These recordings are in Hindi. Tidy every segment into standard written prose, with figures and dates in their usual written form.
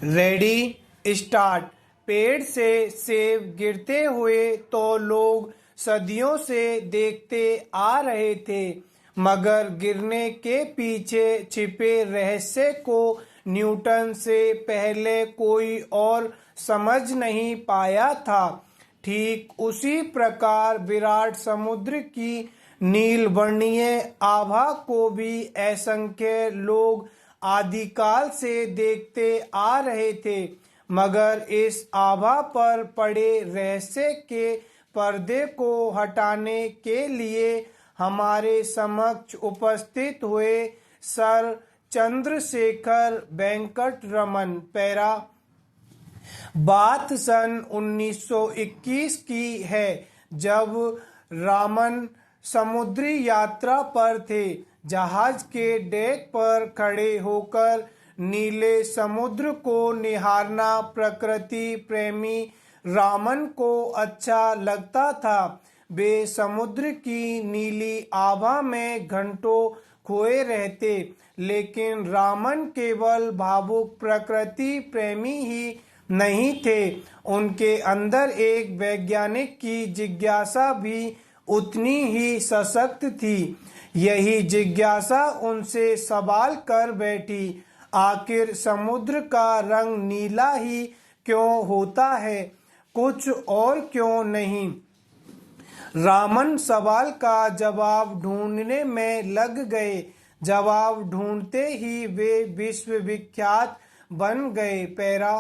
Ready start. पेड़ से सेब गिरते हुए तो लोग सदियों से देखते आ रहे थे, मगर गिरने के पीछे छिपे रहस्य को न्यूटन से पहले कोई और समझ नहीं पाया था। ठीक उसी प्रकार विराट समुद्र की नीलवर्णीय आभा को भी असंख्य लोग आदिकाल से देखते आ रहे थे, मगर इस आभा पर पड़े रहस्य के पर्दे को हटाने के लिए हमारे समक्ष उपस्थित हुए सर चंद्रशेखर वेंकट रमन। पैरा। बात सन 1921 की है, जब रामन समुद्री यात्रा पर थे। जहाज के डेक पर खड़े होकर नीले समुद्र को निहारना प्रकृति प्रेमी रामन को अच्छा लगता था। वे समुद्र की नीली आभा में घंटों खोए रहते, लेकिन रामन केवल भावुक प्रकृति प्रेमी ही नहीं थे, उनके अंदर एक वैज्ञानिक की जिज्ञासा भी उतनी ही सशक्त थी। यही जिज्ञासा उनसे सवाल कर बैठी, आखिर समुद्र का रंग नीला ही क्यों होता है, कुछ और क्यों नहीं। रामन सवाल का जवाब ढूंढने में लग गए। जवाब ढूंढते ही वे विश्वविख्यात बन गए। पैरा।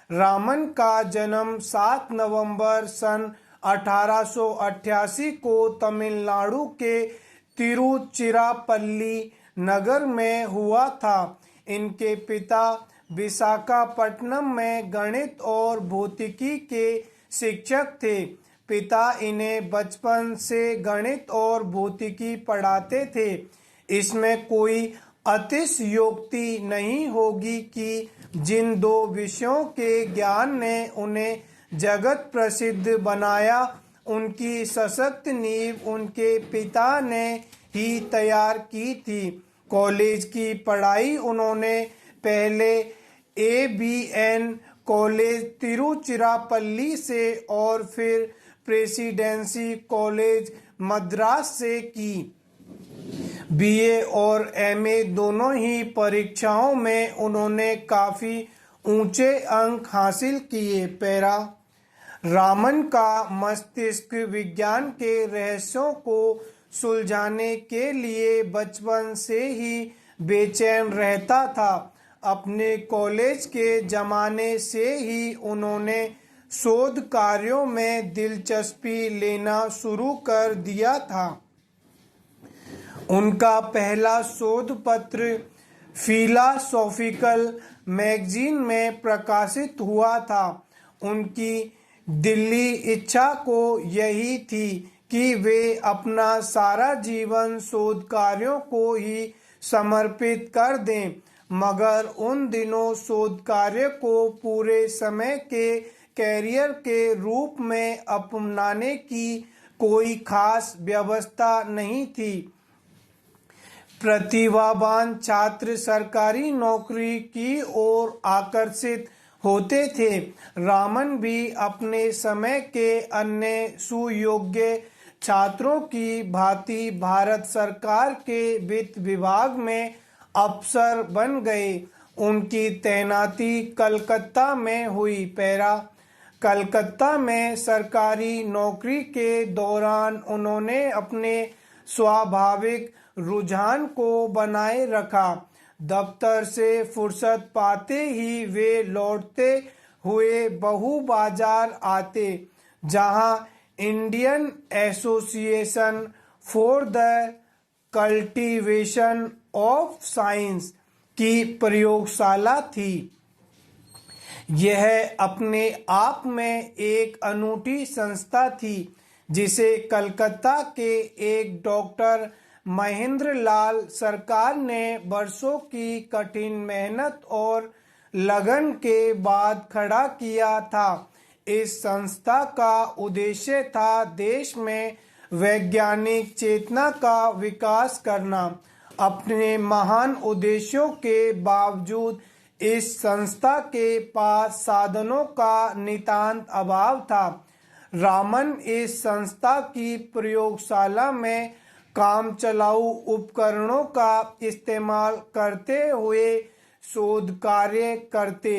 रामन का जन्म 7 नवंबर सन 1888 को तमिलनाडु के तिरुचिरापल्ली नगर में हुआ था। इनके पिता विशाखापट्टनम में गणित और भौतिकी के शिक्षक थे। पिता इन्हें बचपन से गणित और भौतिकी पढ़ाते थे। इसमें कोई अतिशयोक्ति नहीं होगी कि जिन दो विषयों के ज्ञान ने उन्हें जगत प्रसिद्ध बनाया, उनकी सशक्त नींव उनके पिता ने ही तैयार की थी। कॉलेज की पढ़ाई उन्होंने पहले ABN कॉलेज तिरुचिरापल्ली से और फिर प्रेसिडेंसी कॉलेज मद्रास से की। BA और MA दोनों ही परीक्षाओं में उन्होंने काफी ऊंचे अंक हासिल किए। पैरा। रामन का मस्तिष्क विज्ञान के रहस्यों को सुलझाने के लिए बचपन से ही बेचैन रहता था। अपने कॉलेज के जमाने से ही उन्होंने शोध कार्यों में दिलचस्पी लेना शुरू कर दिया था। उनका पहला शोध पत्र फिलॉसॉफिकल मैगजीन में प्रकाशित हुआ था। उनकी दिली इच्छा को यही थी कि वे अपना सारा जीवन शोध कार्यों को ही समर्पित कर दें, मगर उन दिनों शोध कार्य को पूरे समय के कैरियर के रूप में अपनाने की कोई खास व्यवस्था नहीं थी। प्रतिभावान छात्र सरकारी नौकरी की ओर आकर्षित होते थे। रामन भी अपने समय के अन्य सुयोग्य छात्रों की भांति भारत सरकार के वित्त विभाग में अफसर बन गए। उनकी तैनाती कलकत्ता में हुई। पैरा। कलकत्ता में सरकारी नौकरी के दौरान उन्होंने अपने स्वाभाविक रुझान को बनाए रखा। दफ्तर से फुर्सत पाते ही वे लौटते हुए बहू बाजार आते, जहां Indian association for the cultivation of science की प्रयोगशाला थी। यह अपने आप में एक अनूठी संस्था थी, जिसे कलकत्ता के एक डॉक्टर महेंद्र लाल सरकार ने वर्षों की कठिन मेहनत और लगन के बाद खड़ा किया था। इस संस्था का उद्देश्य था देश में वैज्ञानिक चेतना का विकास करना। अपने महान उद्देश्यों के बावजूद इस संस्था के पास साधनों का नितांत अभाव था। रामन इस संस्था की प्रयोगशाला में काम चलाऊ उपकरणों का इस्तेमाल करते हुए शोध कार्य करते।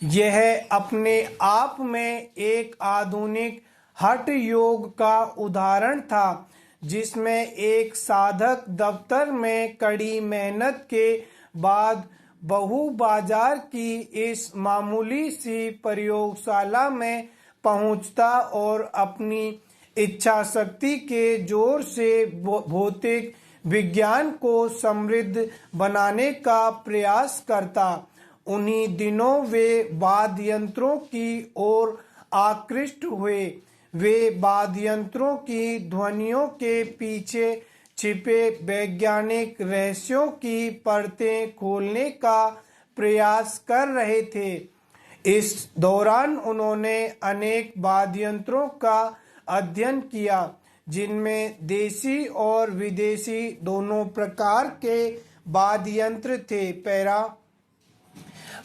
यह अपने आप में एक आधुनिक हठ योग का उदाहरण था, जिसमें एक साधक दफ्तर में कड़ी मेहनत के बाद बहु बाजार की इस मामूली सी प्रयोगशाला में पहुंचता और अपनी इच्छा शक्ति के जोर से भौतिक विज्ञान को समृद्ध बनाने का प्रयास करता। उन्हीं दिनों वे वाद्य यंत्रों की ओर आकृष्ट हुए। वे वाद्य यंत्रों की ध्वनियों के पीछे छिपे वैज्ञानिक रहस्यों की परतें खोलने का प्रयास कर रहे थे। इस दौरान उन्होंने अनेक वाद्य यंत्रों का अध्ययन किया, जिनमें देसी और विदेशी दोनों प्रकार के वाद्य यंत्र थे। पैरा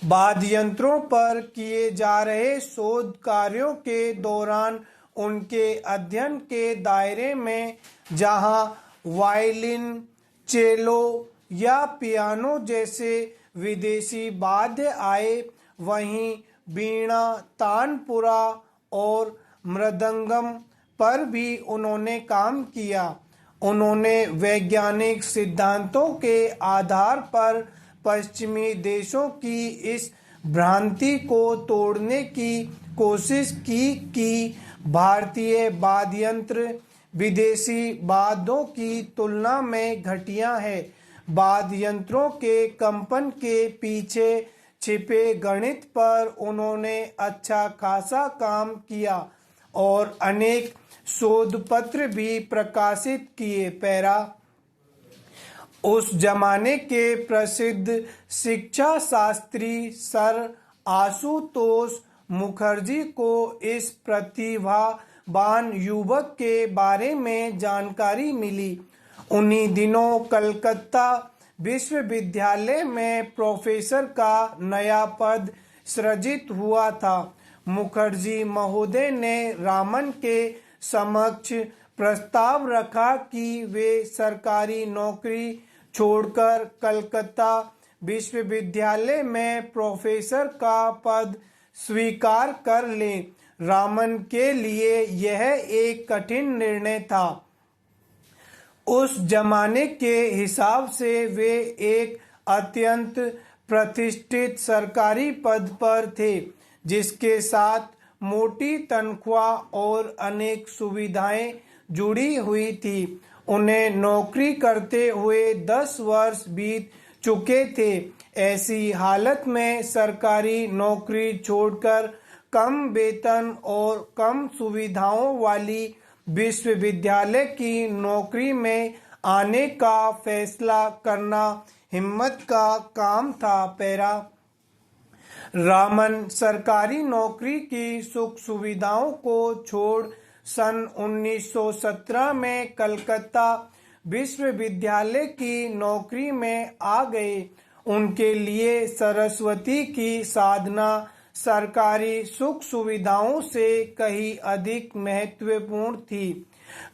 वाद्य यंत्रों पर किए जा रहे शोध कार्यों के दौरान उनके अध्ययन के दायरे में जहां वायलिन, चेलो या पियानो जैसे विदेशी वाद्य आए, वहीं वीणा, तानपुरा और मृदंगम पर भी उन्होंने काम किया। उन्होंने वैज्ञानिक सिद्धांतों के आधार पर पश्चिमी देशों की इस भ्रांति को तोड़ने की कोशिश की कि भारतीय वाद्य यंत्र विदेशी वाद्यों की तुलना में घटिया है। वाद्य यंत्रों के कंपन के पीछे छिपे गणित पर उन्होंने अच्छा खासा काम किया और अनेक शोध पत्र भी प्रकाशित किए। पैरा उस जमाने के प्रसिद्ध शिक्षा शास्त्री सर आशुतोष मुखर्जी को इस प्रतिभावान युवक के बारे में जानकारी मिली। उन्हीं दिनों कलकत्ता विश्वविद्यालय में प्रोफेसर का नया पद सृजित हुआ था। मुखर्जी महोदय ने रामन के समक्ष प्रस्ताव रखा कि वे सरकारी नौकरी छोड़कर कलकत्ता विश्वविद्यालय में प्रोफेसर का पद स्वीकार कर लें। रामन के लिए यह एक कठिन निर्णय था। उस जमाने के हिसाब से वे एक अत्यंत प्रतिष्ठित सरकारी पद पर थे, जिसके साथ मोटी तनख्वाह और अनेक सुविधाएं जुड़ी हुई थी। उन्हें नौकरी करते हुए 10 वर्ष बीत चुके थे। ऐसी हालत में सरकारी नौकरी छोड़कर कम वेतन और कम सुविधाओं वाली विश्वविद्यालय की नौकरी में आने का फैसला करना हिम्मत का काम था। पैरा रामन सरकारी नौकरी की सुख सुविधाओं को छोड़ सन 1917 में कलकत्ता विश्वविद्यालय की नौकरी में आ गए। उनके लिए सरस्वती की साधना सरकारी सुख सुविधाओं से कहीं अधिक महत्वपूर्ण थी।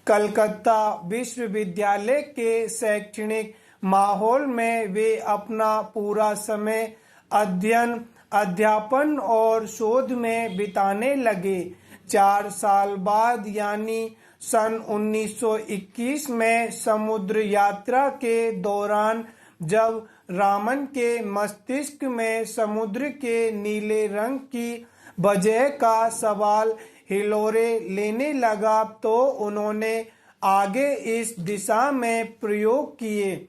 कलकत्ता विश्वविद्यालय के शैक्षणिक माहौल में वे अपना पूरा समय अध्ययन, अध्यापन और शोध में बिताने लगे। 4 साल बाद यानी सन 1921 में समुद्र यात्रा के दौरान जब रामन के मस्तिष्क में समुद्र के नीले रंग की वजह का सवाल हिलोरे लेने लगा, तो उन्होंने आगे इस दिशा में प्रयोग किए,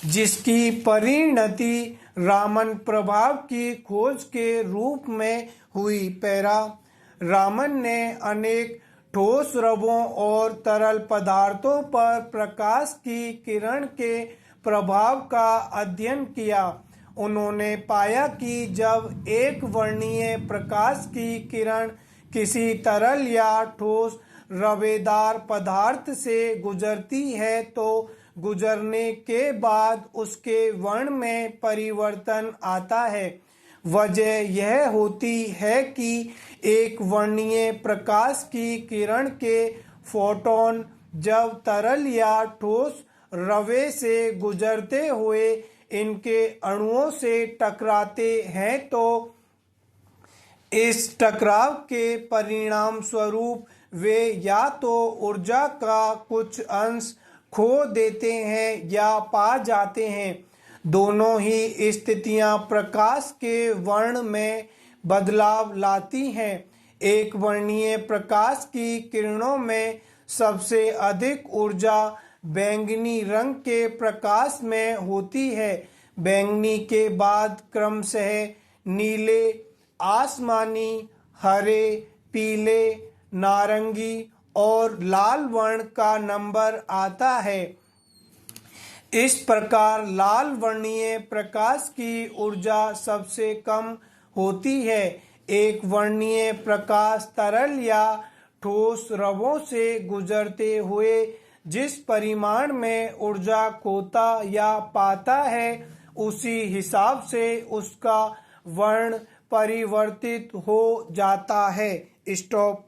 जिसकी परिणति रामन प्रभाव की खोज के रूप में हुई। पैरा रामन ने अनेक ठोस रवों और तरल पदार्थों पर प्रकाश की किरण के प्रभाव का अध्ययन किया। उन्होंने पाया कि जब एक वर्णीय प्रकाश की किरण किसी तरल या ठोस रवेदार पदार्थ से गुजरती है तो गुजरने के बाद उसके वर्ण में परिवर्तन आता है। वजह यह होती है कि एक वर्णीय प्रकाश की किरण के फोटॉन जब तरल या ठोस रवे से गुजरते हुए इनके अणुओं से टकराते हैं तो इस टकराव के परिणाम स्वरूप वे या तो ऊर्जा का कुछ अंश खो देते हैं या पा जाते हैं। दोनों ही स्थितियां प्रकाश के वर्ण में बदलाव लाती हैं। एक वर्णीय प्रकाश की किरणों में सबसे अधिक ऊर्जा बैंगनी रंग के प्रकाश में होती है। बैंगनी के बाद क्रमशः नीले, आसमानी, हरे, पीले, नारंगी और लाल वर्ण का नंबर आता है। इस प्रकार लाल वर्णीय प्रकाश की ऊर्जा सबसे कम होती है। एक वर्णीय प्रकाश तरल या ठोस रवों से गुजरते हुए जिस परिमाण में ऊर्जा खोता या पाता है उसी हिसाब से उसका वर्ण परिवर्तित हो जाता है। स्टॉप।